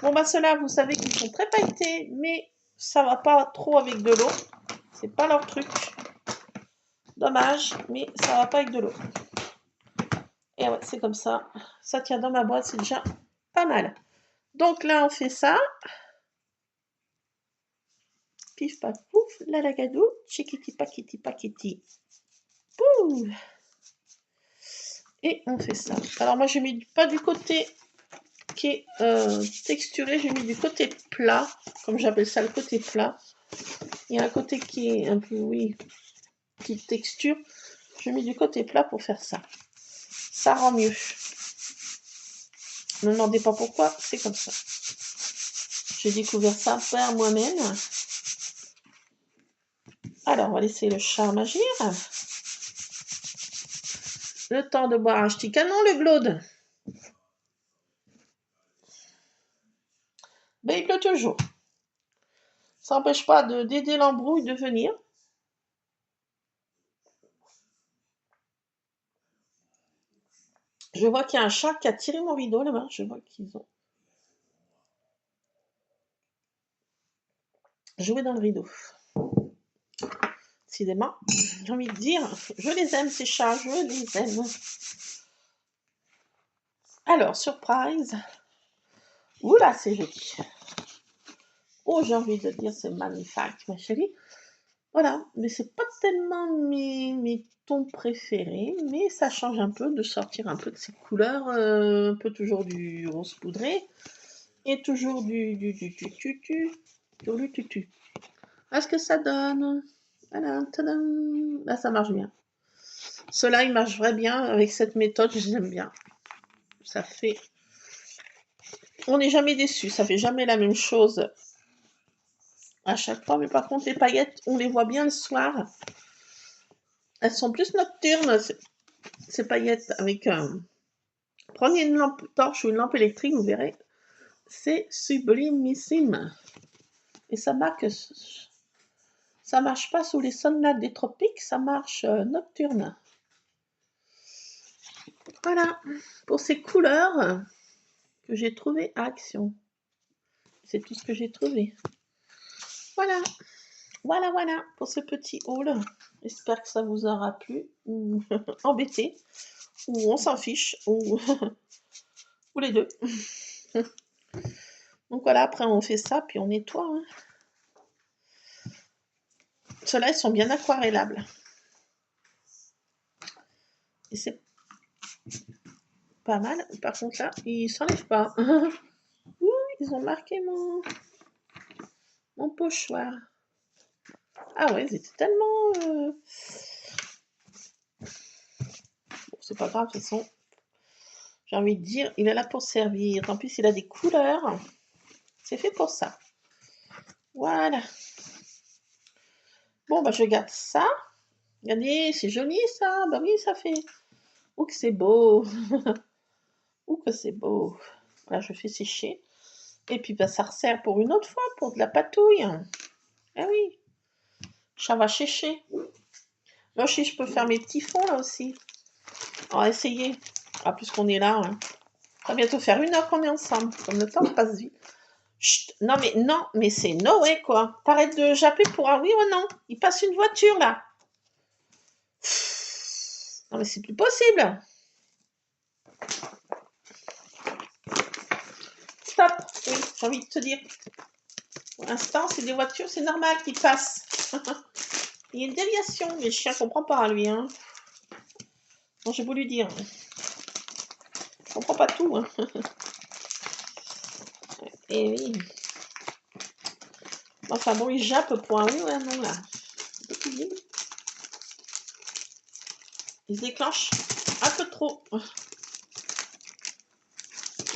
Bon bah ceux-là, vous savez qu'ils sont très pailletés, mais ça va pas trop avec de l'eau. C'est pas leur truc. Dommage, mais ça va pas avec de l'eau. Et ouais, c'est comme ça. Ça tient dans ma boîte, c'est déjà pas mal. Donc là, on fait ça. Pif, paf, pouf, la lagadou, chiquiti, paquiti, paquiti. Pouf. Et on fait ça. Alors moi, j'ai mis pas du côté qui est texturé, j'ai mis du côté plat, comme j'appelle ça le côté plat. Il y a un côté qui est un peu, oui, qui texture. J'ai mis du côté plat pour faire ça. Ça rend mieux. Ne me demandez pas pourquoi, c'est comme ça. J'ai découvert ça par moi-même. Alors, on va laisser le charme agir. Le temps de boire un petit canon, le glaude. Mais il pleut toujours. Ça n'empêche pas d'aider l'embrouille de venir. Je vois qu'il y a un chat qui a tiré mon rideau là-bas. Je vois qu'ils ont joué dans le rideau. Décidément, j'ai envie de dire, je les aime ces chats, je les aime. Alors, surprise. Oula, c'est joli. Oh, j'ai envie de dire, c'est magnifique, ma chérie. Voilà, mais c'est pas tellement mes tons préférés, mais ça change un peu de sortir un peu de ces couleurs, un peu toujours du rose poudré, et toujours du tutu. Est-ce que ça donne? Voilà, tadam. Là, ça marche bien. Ceux-là, ils marchent vraiment bien avec cette méthode, je les aime bien. Ça fait... On n'est jamais déçu, ça fait jamais la même chose à chaque fois, mais par contre, les paillettes, on les voit bien le soir. Elles sont plus nocturnes, ces paillettes, avec un... Prenez une lampe torche ou une lampe électrique, vous verrez, c'est sublimissime. Et ça marque... Ça marche pas sous les sonnates des tropiques, ça marche nocturne. Voilà, pour ces couleurs que j'ai trouvées à Action. C'est tout ce que j'ai trouvé. Voilà, voilà, pour ce petit haul. J'espère que ça vous aura plu, ou embêté, ou on s'en fiche, ou, ou les deux. Donc voilà, après on fait ça, puis on nettoie. Hein. Ceux-là, ils sont bien aquarellables. Et c'est pas mal. Par contre là, ils s'enlèvent pas. Ouh, ils ont marqué mon pochoir. Ah ouais, ils étaient tellement... Bon, c'est pas grave, de toute façon. J'ai envie de dire, il est là pour servir. En plus, il a des couleurs. C'est fait pour ça. Voilà. Bon, bah, je garde ça. Regardez, c'est joli ça. Bah oui, ça fait. Oh, que c'est beau. Oh, que c'est beau. Voilà, je fais sécher. Et puis, bah, ça resserre pour une autre fois, pour de la patouille. Ah oui, ça va sécher. Moi, je peux faire mes petits fonds là aussi. On va essayer. Ah, puisqu'on est là. Hein. Ça va bientôt faire 1 heure qu'on est ensemble. Comme le temps passe vite. Chut, non, mais c'est Noé quoi. T'arrêtes de japper pour un oui ou non. Il passe une voiture là. Non mais c'est plus possible. Stop. Oui, j'ai envie de te dire. Pour l'instant, c'est des voitures, c'est normal qu'ils passent. Il y a une déviation, mais le chien comprend pas lui. Hein. Bon, j'ai voulu dire. Je comprends pas tout. Hein. Et oui. Enfin bon, il jappe pour un oui ou un non là. Il se déclenche un peu trop.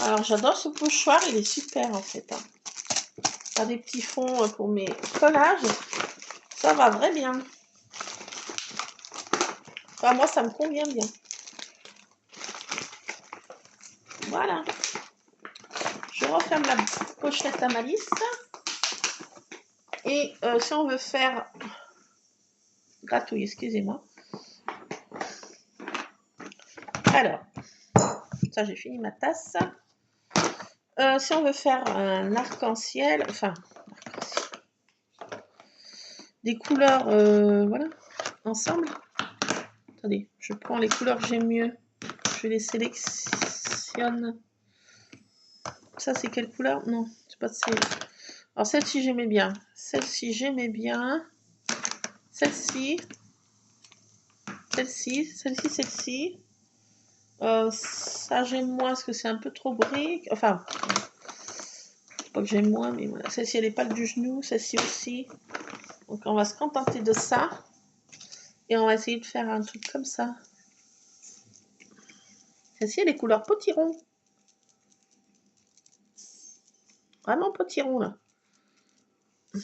Alors j'adore ce pochoir, il est super en fait. Hein. Faire des petits fonds pour mes collages, ça va très bien. Enfin, moi ça me convient bien. Voilà. Je referme la pochette à malice. Et si on veut faire gratouille, excusez-moi. Alors, ça j'ai fini ma tasse. Si on veut faire un arc-en-ciel, enfin, des couleurs, voilà, ensemble. Attendez, je prends les couleurs que j'aime mieux. Je les sélectionne. Ça, c'est quelle couleur? Non, c'est pas celle. Alors, celle-ci, j'aimais bien. Celle-ci, j'aimais bien. Celle-ci. Celle-ci, celle-ci, celle-ci. Ça, j'aime moins parce que c'est un peu trop brique. Enfin, pas que j'aime moins, mais voilà. Celle-ci, elle est pas du genou. Celle-ci aussi. Donc, on va se contenter de ça. Et on va essayer de faire un truc comme ça. Celle-ci, elle est couleur potiron. Vraiment potiron, là. On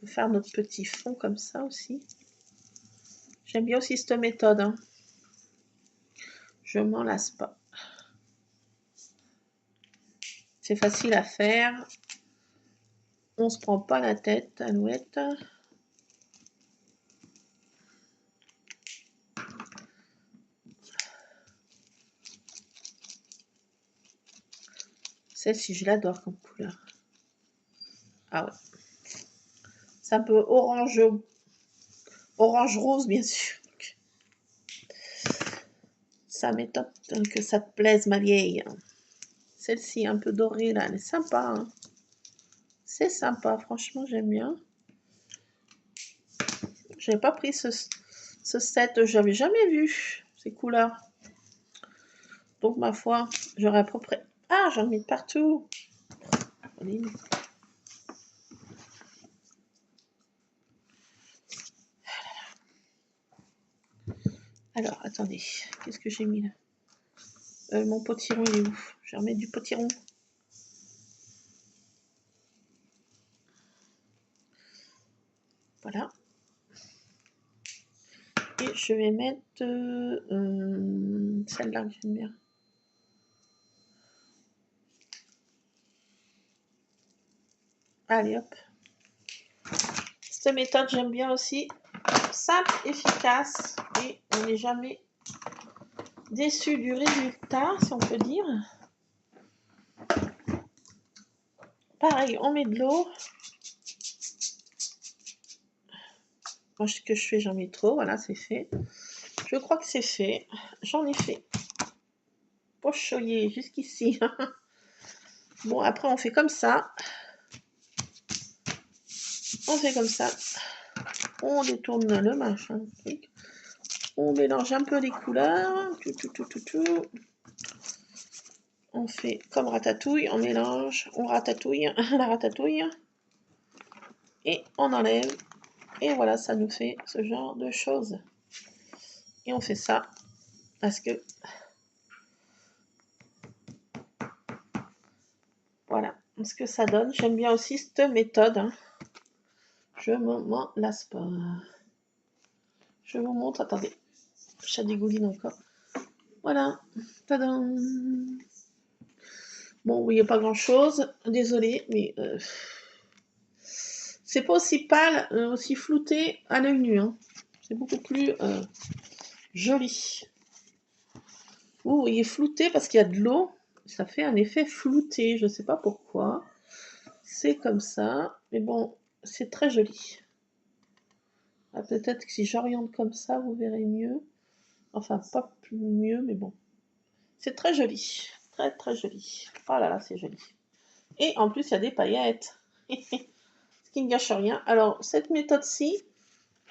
peut faire notre petit fond comme ça aussi. J'aime bien aussi cette méthode. Hein. Je m'en lasse pas. C'est facile à faire. On se prend pas la tête, Alouette. Celle-ci, je l'adore comme couleur. Ah ouais. C'est un peu orange, orange rose, bien sûr. Ça m'étonne que ça te plaise, ma vieille. Celle-ci, un peu dorée, là, elle est sympa. Hein. C'est sympa, franchement, j'aime bien. J'avais pas pris ce set, j'avais jamais vu ces couleurs. Donc, ma foi, j'aurais à peu près... Ah, j'en mets partout. Alors, attendez, qu'est-ce que j'ai mis là? Mon potiron, il est où? Je vais remettre du potiron. Voilà. Et je vais mettre celle-là que j'aime bien. Allez, hop. Cette méthode, j'aime bien aussi. Simple, efficace. Et on n'est jamais déçu du résultat, si on peut dire. Pareil, on met de l'eau. Moi, ce que je fais, j'en mets trop. Voilà, c'est fait. Je crois que c'est fait. J'en ai fait. Pochoyer jusqu'ici. Bon, après, on fait comme ça. On fait comme ça. On détourne le machin. On mélange un peu les couleurs. Tout. On fait comme ratatouille. On mélange. On ratatouille. La ratatouille. Et on enlève. Et voilà, ça nous fait ce genre de choses. Et on fait ça parce que... Voilà. ce que ça donne. J'aime bien aussi cette méthode. Hein. Je m'en lasse pas. Je vous montre. Attendez. Ça dégouline encore. Voilà. Tadam. Bon, vous voyez pas grand-chose. Désolée, mais... c'est pas aussi pâle, aussi flouté à l'œil nu. Hein. C'est beaucoup plus joli. Vous voyez flouté parce qu'il y a de l'eau. Ça fait un effet flouté. Je sais pas pourquoi. C'est comme ça. Mais bon, c'est très joli. Ah, peut-être que si j'oriente comme ça, vous verrez mieux. Enfin, pas plus mieux, mais bon. C'est très joli. Très, très joli. Oh là là, c'est joli. Et en plus, il y a des paillettes. Ce qui ne gâche rien. Alors, cette méthode-ci,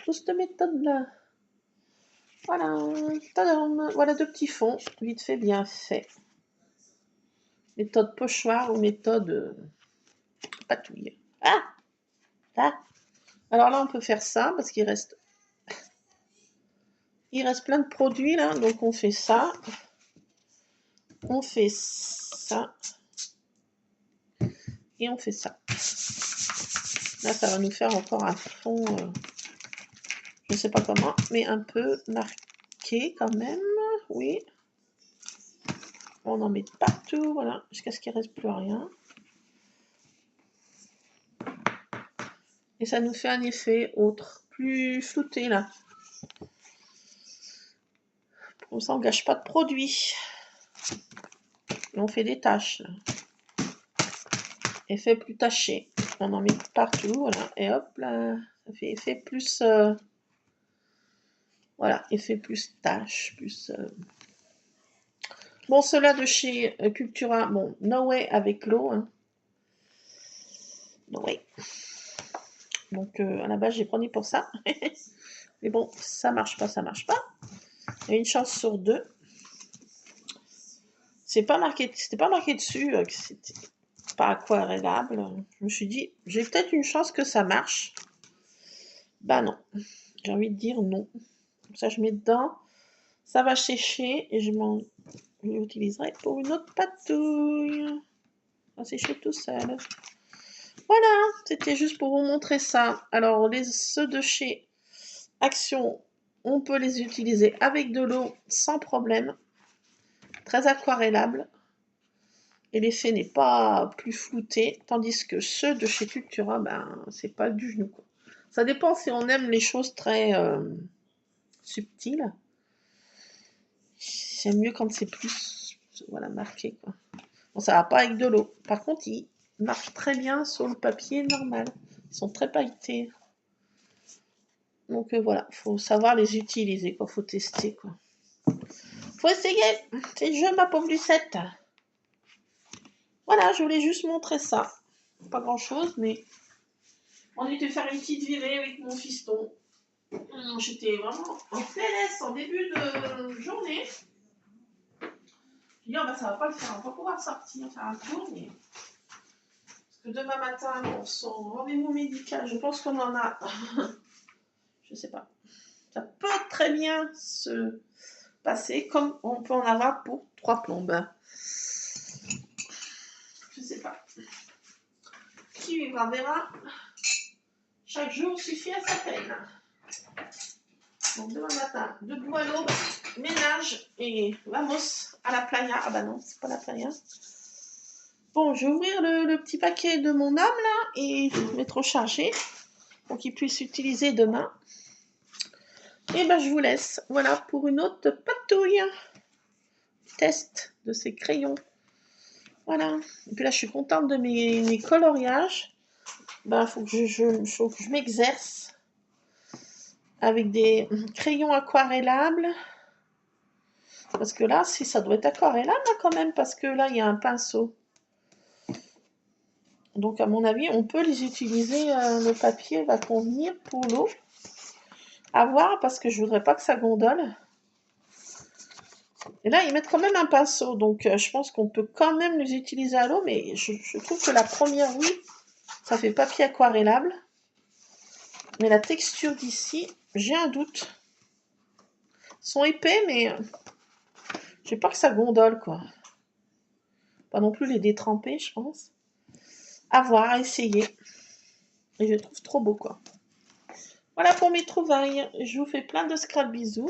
ou cette méthode-là. Voilà. Tadam. Voilà deux petits fonds. Vite fait, bien fait. Méthode pochoir ou méthode patouille. Ah! Ah! Alors là, on peut faire ça parce qu'il reste plein de produits là. Donc, on fait ça. On fait ça. Et on fait ça. Là, ça va nous faire encore un fond, je ne sais pas comment, mais un peu marqué quand même. Oui. On en met partout, voilà, jusqu'à ce qu'il ne reste plus rien. Et ça nous fait un effet autre, plus flouté là. Comme ça, on ne gâche pas de produit. Et on fait des taches. Là. Effet plus taché. On en met partout, voilà. Et hop là, ça fait effet plus... voilà, effet plus tache, plus... Bon, ceux-là de chez Cultura, bon, No Way avec l'eau. Hein. No Way. Donc, à la base, j'ai pris pour ça. Mais bon, ça marche pas, ça marche pas. Il y a une chance sur deux. C'était pas marqué dessus que c'était pas aquarellable. Je me suis dit, j'ai peut-être une chance que ça marche. Bah non. J'ai envie de dire non. Comme ça, je mets dedans. Ça va sécher et je l'utiliserai pour une autre patouille. Ça va sécher tout seul. Voilà, c'était juste pour vous montrer ça. Alors, ceux de chez Action, on peut les utiliser avec de l'eau sans problème. Très aquarellable. Et l'effet n'est pas plus flouté. Tandis que ceux de chez Cultura, ben, c'est pas du genou. Quoi. Ça dépend si on aime les choses très subtiles. J'aime mieux quand c'est plus voilà, marqué. Quoi. Bon, ça va pas avec de l'eau. Par contre, ils marchent très bien sur le papier normal. Ils sont très pailletés. Donc voilà, faut savoir les utiliser, quoi. Faut tester, quoi. Faut essayer. C'est le jeu, ma pauvre Lucette. Voilà, je voulais juste montrer ça. Pas grand chose, mais on était faire une petite virée avec mon fiston. J'étais vraiment en PLS en début de journée. Je dis, oh, bah, ça va pas le faire, on va pas pouvoir sortir, faire un tour, mais. Parce que demain matin, pour son rendez-vous médical, je pense qu'on en a. Je sais pas. Ça peut très bien se passer comme on peut en avoir pour 3 plombes. Je sais pas. Qui vivra verra. Chaque jour suffit à sa peine. Donc demain matin, debout à l'aube, ménage et vamos à la playa. Ah bah non, c'est pas la playa. Bon, je vais ouvrir le petit paquet de mon homme là et le mettre au chargé pour qu'il puisse l'utiliser demain. Et ben je vous laisse. Voilà pour une autre patouille. Test de ces crayons. Voilà. Et puis là, je suis contente de mes coloriages. Ben, faut que je m'exerce avec des crayons aquarellables. Parce que là, si ça doit être aquarellable quand même, parce que là, il y a un pinceau. Donc, à mon avis, on peut les utiliser. Le papier va convenir pour l'eau. À voir, parce que je voudrais pas que ça gondole. Et là, ils mettent quand même un pinceau. Donc, je pense qu'on peut quand même les utiliser à l'eau. Mais je trouve que la première, oui, ça fait papier aquarellable. Mais la texture d'ici, j'ai un doute. Ils sont épais, mais j'ai peur que ça gondole, quoi. Pas non plus les détremper, je pense. À voir, à essayer. Et je le trouve trop beau, quoi. Voilà pour mes trouvailles. Je vous fais plein de scrap bisous.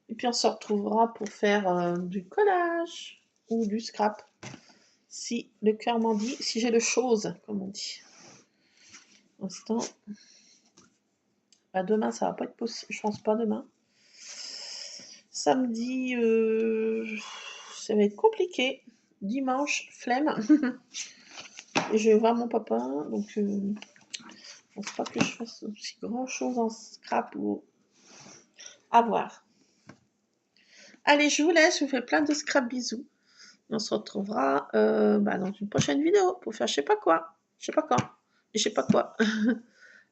Et puis on se retrouvera pour faire du collage ou du scrap. Si le cœur m'en dit, si j'ai le chose, comme on dit. Instant. Bah demain, ça va pas être possible. Je pense pas demain. Samedi, ça va être compliqué. Dimanche, flemme. Et je vais voir mon papa. Donc, je pense pas que je fasse aussi grand chose en scrap ou à voir. Allez, je vous laisse. Je vous fais plein de scrap bisous. On se retrouvera dans une prochaine vidéo pour faire je sais pas quoi. Je sais pas quand. Et je sais pas quoi.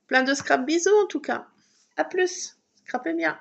Plein de scrap bisous en tout cas. À plus. Scrapez bien.